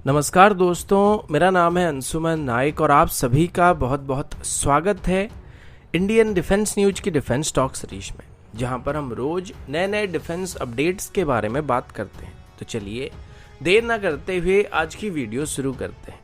नमस्कार दोस्तों, मेरा नाम है अंशुमन नाइक और आप सभी का बहुत बहुत स्वागत है इंडियन डिफेंस न्यूज की डिफेंस टॉक सीरीज में, जहां पर हम रोज नए नए डिफेंस अपडेट्स के बारे में बात करते हैं। तो चलिए देर ना करते हुए आज की वीडियो शुरू करते हैं।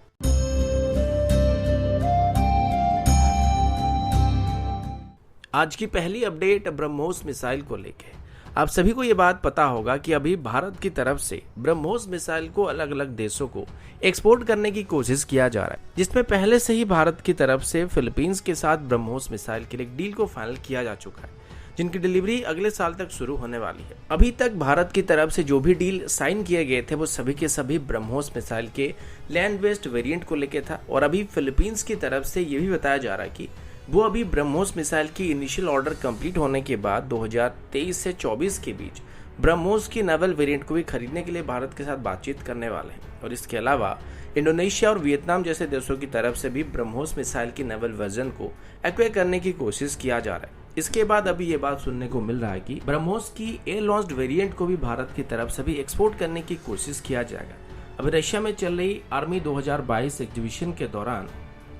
आज की पहली अपडेट ब्रह्मोस मिसाइल को लेकर। आप सभी को ये बात पता होगा कि अभी भारत की तरफ से ब्रह्मोस मिसाइल को अलग अलग देशों को एक्सपोर्ट करने की कोशिश किया जा रहा है, जिसमें पहले से ही भारत की तरफ से फिलीपींस के साथ ब्रह्मोस मिसाइल के लिए एक डील को फाइनल किया जा चुका है, जिनकी डिलीवरी अगले साल तक शुरू होने वाली है। अभी तक भारत की तरफ से जो भी डील साइन किए गए थे वो सभी के सभी ब्रह्मोस मिसाइल के लैंड बेस्ड वेरिएंट को लेकर था, और अभी फिलीपींस की तरफ से ये भी बताया जा रहा है कि वो अभी ब्रह्मोस मिसाइल की इनिशियल ऑर्डर कंप्लीट होने के बाद 2023 से 24 के बीच ब्रह्मोस की नेवल वेरिएंट को भी खरीदने के लिए भारत के साथ बातचीत करने वाले हैं। और इसके अलावा इंडोनेशिया और वियतनाम जैसे देशों की तरफ से भी ब्रह्मोस मिसाइल की नेवल वर्जन को एक्वायर करने की कोशिश किया जा रहा है। इसके बाद अभी ये बात सुनने को मिल रहा है कि ब्रह्मोस की एयर लॉन्च्ड वेरिएंट को भी भारत की तरफ से भी एक्सपोर्ट करने की कोशिश किया जाएगा। अभी रशिया में चल रही आर्मी 2022 एग्जीबिशन के दौरान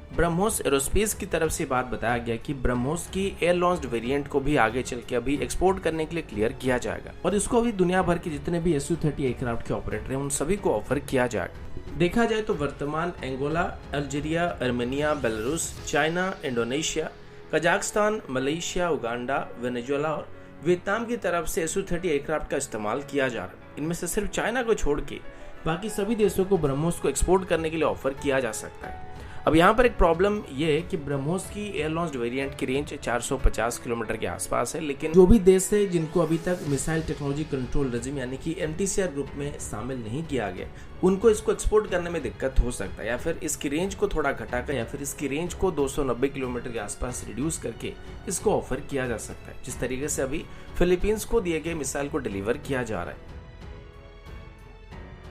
ब्रह्मोस एरोस्पेस की तरफ से बात बताया गया कि ब्रह्मोस की एयर लॉन्च्ड वेरिएंट को भी आगे चल के अभी एक्सपोर्ट करने के लिए क्लियर किया जाएगा, और इसको अभी दुनिया भर के जितने भी SU-30 एयरक्राफ्ट के ऑपरेटर हैं उन सभी को ऑफर किया जाएगा। देखा जाए तो वर्तमान Angola, Algeria, Armenia, Belarus, China, Indonesia, Kazakhstan, Malaysia, Uganda, Venezuela और वियतनाम की तरफ से SU-30 एयरक्राफ्ट का इस्तेमाल किया जा रहा है। इनमें से सिर्फ चाइना को छोड़ के बाकी सभी देशों को ब्रह्मोस को एक्सपोर्ट करने के लिए ऑफर किया जा सकता है। अब यहाँ पर एक प्रॉब्लम ये है कि ब्रह्मोस की एयर लॉन्च्ड वेरिएंट की रेंज 450 किलोमीटर के आसपास है, लेकिन जो भी देश है जिनको अभी तक मिसाइल टेक्नोलॉजी कंट्रोल रेजिम यानी कि MTCR ग्रुप में शामिल नहीं किया गया, उनको इसको एक्सपोर्ट करने में दिक्कत हो सकता है, या फिर इसकी रेंज को थोड़ा घटाकर या फिर इसकी रेंज को 290 किलोमीटर के आसपास रिड्यूस करके इसको ऑफर किया जा सकता है, जिस तरीके से अभी फिलीपींस को दिए गए मिसाइल को डिलीवर किया जा रहा है।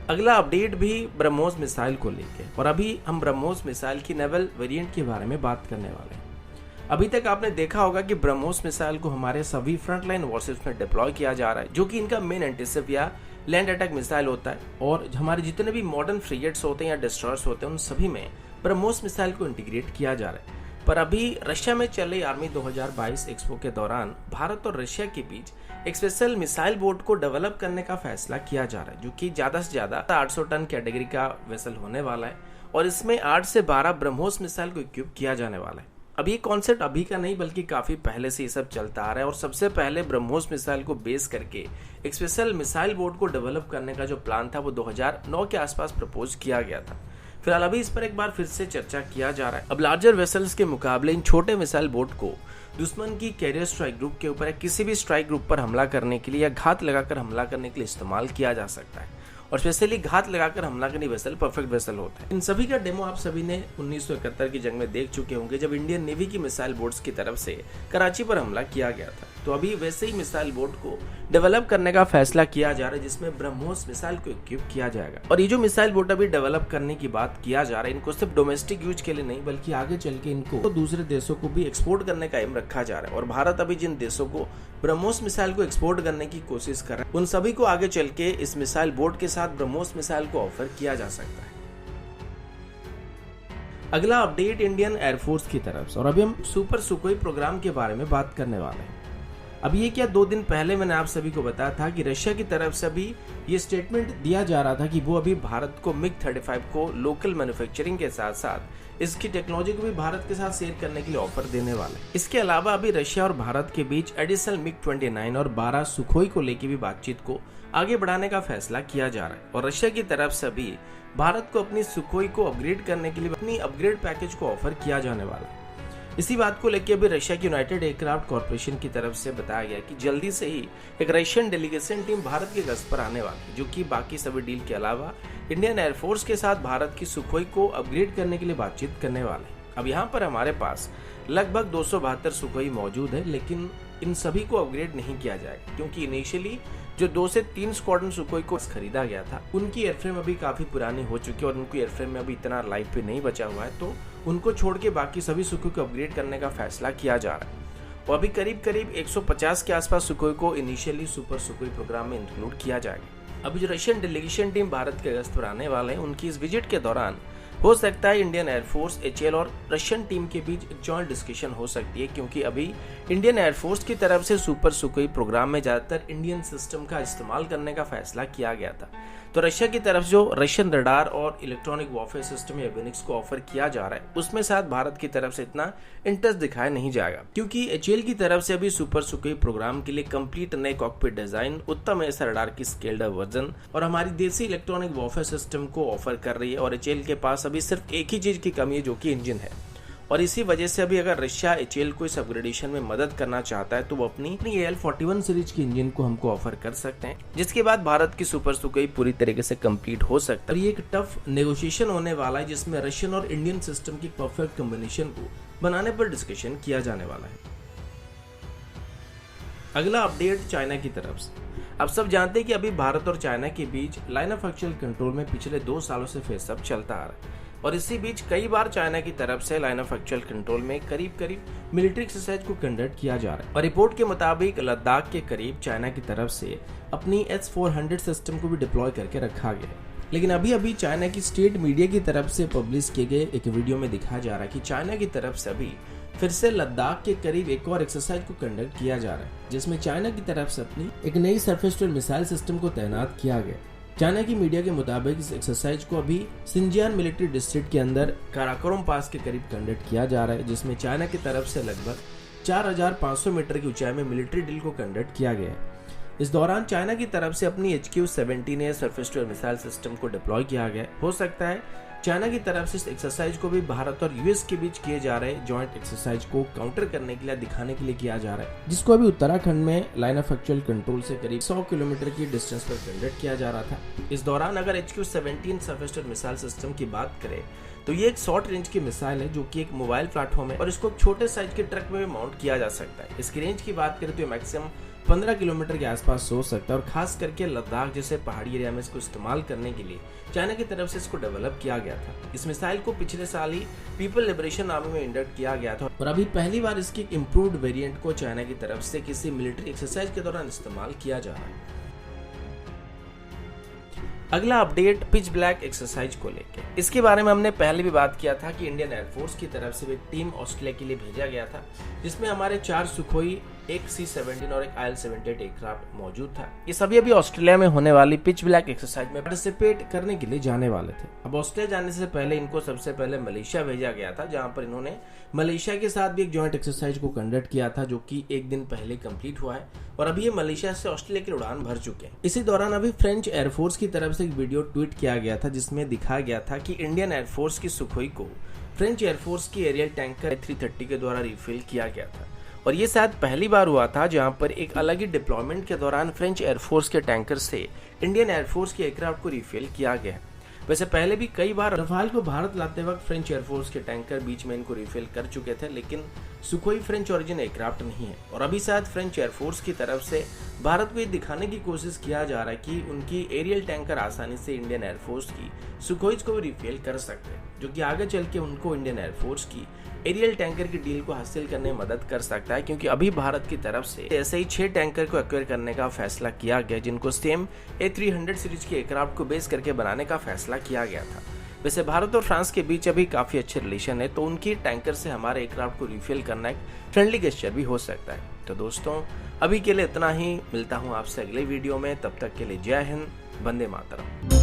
अगला अपडेट भी ब्रह्मोस मिसाइल को लेके, और अभी हम ब्रह्मोस मिसाइल की नेवल वेरिएंट के बारे में बात करने वाले हैं। अभी तक आपने देखा होगा कि ब्रह्मोस मिसाइल को हमारे सभी फ्रंटलाइन वॉरशिप्स में डिप्लॉय किया जा रहा है, जो कि इनका मेन एंटीशिप या लैंड अटैक मिसाइल होता है, और हमारे जितने भी मॉडर्न फ्रिगेट्स होते हैं या डिस्ट्रॉयर्स होते हैं उन सभी में ब्रह्मोस मिसाइल को इंटीग्रेट किया जा रहा है। पर अभी रशिया में चल रही आर्मी 2022 एक्सपो के दौरान भारत और रशिया के बीच एक स्पेशल मिसाइल बोट को डेवलप करने का फैसला किया जा रहा है, जो कि ज्यादा से ज्यादा 800 टन कैटेगरी का वेसल होने वाला है, और इसमें 8 से 12 ब्रह्मोस मिसाइल को इक्विप किया जाने वाला है। अब ये कॉन्सेप्ट अभी का नहीं बल्कि काफी पहले से ये सब चलता आ रहा है, और सबसे पहले ब्रह्मोस मिसाइल को बेस करके एक स्पेशल मिसाइल बोट को डेवलप करने का जो प्लान था वो 2009 के आसपास प्रपोज किया गया था। फिलहाल अभी इस पर एक बार फिर से चर्चा किया जा रहा है। अब लार्जर वेसल्स के मुकाबले इन छोटे मिसाइल बोट को दुश्मन की कैरियर स्ट्राइक ग्रुप के ऊपर या किसी भी स्ट्राइक ग्रुप पर हमला करने के लिए या घात लगाकर हमला करने के लिए इस्तेमाल किया जा सकता है, और स्पेशली घात लगाकर हमला करने वेसल परफेक्ट वेसल होता है। इन सभी का डेमो आप सभी ने 1971 की जंग में देख चुके होंगे, जब इंडियन नेवी की मिसाइल बोट्स की तरफ से कराची पर हमला किया गया था। तो अभी वैसे ही मिसाइल बोट को डेवलप करने का फैसला किया जा रहा है, जिसमें ब्रह्मोस मिसाइल को इक्विप किया जाएगा। और ये जो मिसाइल बोट अभी डेवलप करने की बात किया जा रहा है, इनको सिर्फ डोमेस्टिक यूज के लिए नहीं बल्कि आगे चल के इनको तो दूसरे देशों को भी एक्सपोर्ट करने का एम रखा जा रहा है। और भारत अभी जिन देशों को ब्रह्मोस मिसाइल को एक्सपोर्ट करने की कोशिश कर रहा है उन सभी को आगे चल के इस मिसाइल बोट के साथ ब्रह्मोस मिसाइल को ऑफर किया जा सकता है। अगला अपडेट इंडियन एयरफोर्स की तरफ से, और अभी हम सुपर सुखोई प्रोग्राम के बारे में बात करने वाले हैं। अभी ये क्या 2 दिन पहले मैंने आप सभी को बताया था कि रशिया की तरफ से अभी ये स्टेटमेंट दिया जा रहा था कि वो अभी भारत को MiG-35 को लोकल मैन्युफैक्चरिंग के साथ साथ इसकी टेक्नोलॉजी को भी भारत के साथ शेयर करने के लिए ऑफर देने वाले। इसके अलावा अभी रशिया और भारत के बीच एडिशनल MiG-29 और 12 सुखोई को लेकर भी बातचीत को आगे बढ़ाने का फैसला किया जा रहा है, और रशिया की तरफ से अभी भारत को अपनी सुखोई को अपग्रेड करने के लिए अपनी अपग्रेड पैकेज को ऑफर किया जाने वाला है। इसी बात को लेकर अभी रशिया की यूनाइटेड एयरक्राफ्ट कॉर्पोरेशन की तरफ से बताया गया कि जल्दी से ही एक रशियन डेलीगेशन टीम भारत की गश्त पर आने वाली है, जो कि बाकी सभी डील के अलावा इंडियन एयरफोर्स के साथ भारत की सुखोई को अपग्रेड करने के लिए बातचीत करने वाले हैं। अब यहाँ पर हमारे पास लगभग 272 सुखोई मौजूद है, लेकिन इन सभी को अपग्रेड नहीं किया जाएगा, क्योंकि इनिशियली जो 2 से 3 स्क्वाड्रन सुखोई को खरीदा गया था उनकी एयरफ्रेम अभी काफी पुरानी हो चुकी है और उनकी एयरफ्रेम में अभी इतना लाइफ भी नहीं बचा हुआ है, तो उनको छोड़ के बाकी सभी सुखोई को अपग्रेड करने का फैसला किया जा रहा है। और अभी करीब 150 के आसपास सुखोई को इनिशियली सुपर सुखोई प्रोग्राम में इंक्लूड किया जाएगा। अभी जो रशियन डेलीगेशन टीम भारत के गस्त पर आने वाले हैं, उनकी इस विजिट के दौरान हो सकता है इंडियन एयरफोर्स, एचएएल और रशियन टीम के बीच एक जॉइंट डिस्कशन हो सकती है, क्योंकि अभी इंडियन एयरफोर्स की तरफ से सुपर सुखोई प्रोग्राम में ज्यादातर इंडियन सिस्टम का इस्तेमाल करने का फैसला किया गया था। तो रशिया की तरफ जो रशियन रडार और इलेक्ट्रॉनिक वॉरफेयर सिस्टम एविनिक्स को ऑफर किया जा रहा है, उसमें शायद भारत की तरफ से इतना इंटरेस्ट दिखाया नहीं जाएगा, क्योंकि एचएएल की तरफ से अभी सुपर सुखोई प्रोग्राम के लिए कंप्लीट नए कॉकपिट डिजाइन, उत्तम ऐसा रडार की स्केल्ड अप वर्जन और हमारी देसी इलेक्ट्रॉनिक वॉरफेयर सिस्टम को ऑफर कर रही है। और एचएएल के पास अभी सिर्फ एक ही चीज की कमी है, जो कि इंजन है। और इसी वजह से अभी अगर रशिया एचएएल को इस अपग्रेडेशन में मदद करना चाहता है, तो वो अपनी AL-41 सीरीज की इंजन को हमको ऑफर कर सकते हैं, जिसके बाद भारत की सुपर सुखोई पूरी तरीके से कंप्लीट हो सकता है। ये एक टफ नेगोशिएशन होने वाला है, जिसमें रशियन और इंडियन सिस्टम की परफेक्ट कॉम्बिनेशन को बनाने पर डिस्कशन किया जाने वाला है। अगला अपडेट चाइना की तरफ से। अब सब जानते हैं कि अभी भारत और चाइना के बीच लाइन ऑफ एक्चुअल कंट्रोल में पिछले 2 सालों से फेसअप चलता आ रहा है, और इसी बीच कई बार चाइना की तरफ से लाइन ऑफ एक्चुअल कंट्रोल में करीब मिलिट्री एक्सरसाइज को कंडक्ट किया जा रहा है। और रिपोर्ट के मुताबिक लद्दाख के करीब चाइना की तरफ से अपनी S-400 सिस्टम को भी डिप्लॉय करके रखा गया है। लेकिन अभी चाइना की स्टेट मीडिया की तरफ से पब्लिश किए गए एक वीडियो में दिखाया जा रहा है कि चाइना की तरफ से अभी फिर से लद्दाख के करीब एक और एक्सरसाइज को कंडक्ट किया जा रहा है, जिसमें चाइना की तरफ से अपनी एक नई सरफेस टू मिसाइल सिस्टम को तैनात किया गया। चाइना की मीडिया के मुताबिक इस एक्सरसाइज को अभी सिंजियान मिलिट्री डिस्ट्रिक्ट के अंदर काराकोरम पास के करीब कंडक्ट किया जा रहा है, जिसमें चाइना की तरफ से लगभग 4500 मीटर की ऊंचाई में मिलिट्री ड्रिल को कंडक्ट किया गया है। इस दौरान चाइना की तरफ से अपनी HQ-17A surface to air missile system को डिप्लॉय किया गया। हो सकता है चाइना की तरफ से इस एक्सरसाइज को भी भारत और यूएस के बीच किए जा रहे जॉइंट एक्सरसाइज को काउंटर करने के लिए, दिखाने के लिए किया जा रहा है, जिसको अभी उत्तराखंड में लाइन ऑफ एक्चुअल कंट्रोल से करीब 100 किलोमीटर की डिस्टेंस पर कंडक्ट किया जा रहा था। इस दौरान अगर HQ-17 surface to air missile system की बात करें, तो ये एक शॉर्ट रेंज की मिसाइल है, जो कि एक मोबाइल प्लेटफॉर्म है और इसको छोटे साइज के ट्रक में भी माउंट किया जा सकता है। इसकी रेंज की बात करें तो मैक्सिमम 15 किलोमीटर के आसपास सोच सकता है, और खास करके लद्दाख जैसे पहाड़ी एरिया में इसको इस्तेमाल करने के लिए चाइना की तरफ से इसको डेवलप किया गया था। इस मिसाइल को पिछले साल ही पीपल लिबरेशन आर्मी में इंडक्ट किया गया था, और अभी पहली बार इसकी इम्प्रूव्ड वेरिएंट को चाइना की तरफ से किसी मिलिट्री एक्सरसाइज के दौरान इस्तेमाल किया जा रहा है। अगला अपडेट पिच ब्लैक एक्सरसाइज को लेकर। इसके बारे में हमने पहले भी बात किया था कि इंडियन एयरफोर्स की तरफ से एक टीम ऑस्ट्रेलिया के लिए भेजा गया था, जिसमें हमारे 4 सुखोई, एक C-17 और एक IL-78 एयरक्राफ्ट मौजूद था। ये सभी अभी ऑस्ट्रेलिया में होने वाली पिच ब्लैक एक्सरसाइज में पार्टिसिपेट करने के लिए जाने वाले थे। अब ऑस्ट्रेलिया जाने से पहले इनको सबसे पहले मलेशिया भेजा गया था, जहां पर इन्होंने मलेशिया के साथ भी एक जॉइंट एक्सरसाइज को कंडक्ट किया था, जो कि एक दिन पहले कंप्लीट हुआ है, और अभी ये मलेशिया से ऑस्ट्रेलिया की उड़ान भर चुके हैं। इसी दौरान अभी फ्रेंच एयरफोर्स की तरफ से एक वीडियो ट्वीट किया गया था, जिसमें दिखाया गया था कि इंडियन एयरफोर्स की सुखोई को फ्रेंच एयरफोर्स की एरियल टैंकर 330 के द्वारा रिफिल किया गया था। और ये शायद पहली बार हुआ था जहां पर एक अलग ही डिप्लॉयमेंट के दौरान फ्रेंच एयरफोर्स के टैंकर से इंडियन एयरफोर्स के एयरक्राफ्ट को रिफिल किया गया। वैसे पहले भी कई बार रफाल को भारत लाते वक्त फ्रेंच एयरफोर्स के टैंकर बीच में इनको रिफिल कर चुके थे, लेकिन सुखोई फ्रेंच ओरिजिन एयरक्राफ्ट नहीं है। और अभी शायद फ्रेंच एयरफोर्स की तरफ से भारत को ये दिखाने की कोशिश किया जा रहा है कि उनकी एरियल टैंकर आसानी से इंडियन एयरफोर्स की सुखोईज को भी रिफिल कर सकते हैं, जो कि आगे चल के उनको इंडियन एयरफोर्स की एरियल टैंकर की डील को हासिल करने में मदद कर सकता है, क्योंकि अभी भारत की तरफ से ऐसे ही 6 टैंकर को एक्वायर करने का फैसला किया गया, जिनको सेम A-300 सीरीज के एयरक्राफ्ट को बेस करके बनाने का फैसला किया गया था। वैसे भारत और फ्रांस के बीच अभी काफी अच्छे रिलेशन है, तो उनकी टैंकर से हमारे एयरक्राफ्ट को रिफिल करना एक फ्रेंडली गेस्चर भी हो सकता है। तो दोस्तों, अभी के लिए इतना ही। मिलता हूँ आपसे अगले वीडियो में, तब तक के लिए जय हिंद, वंदे मातरम।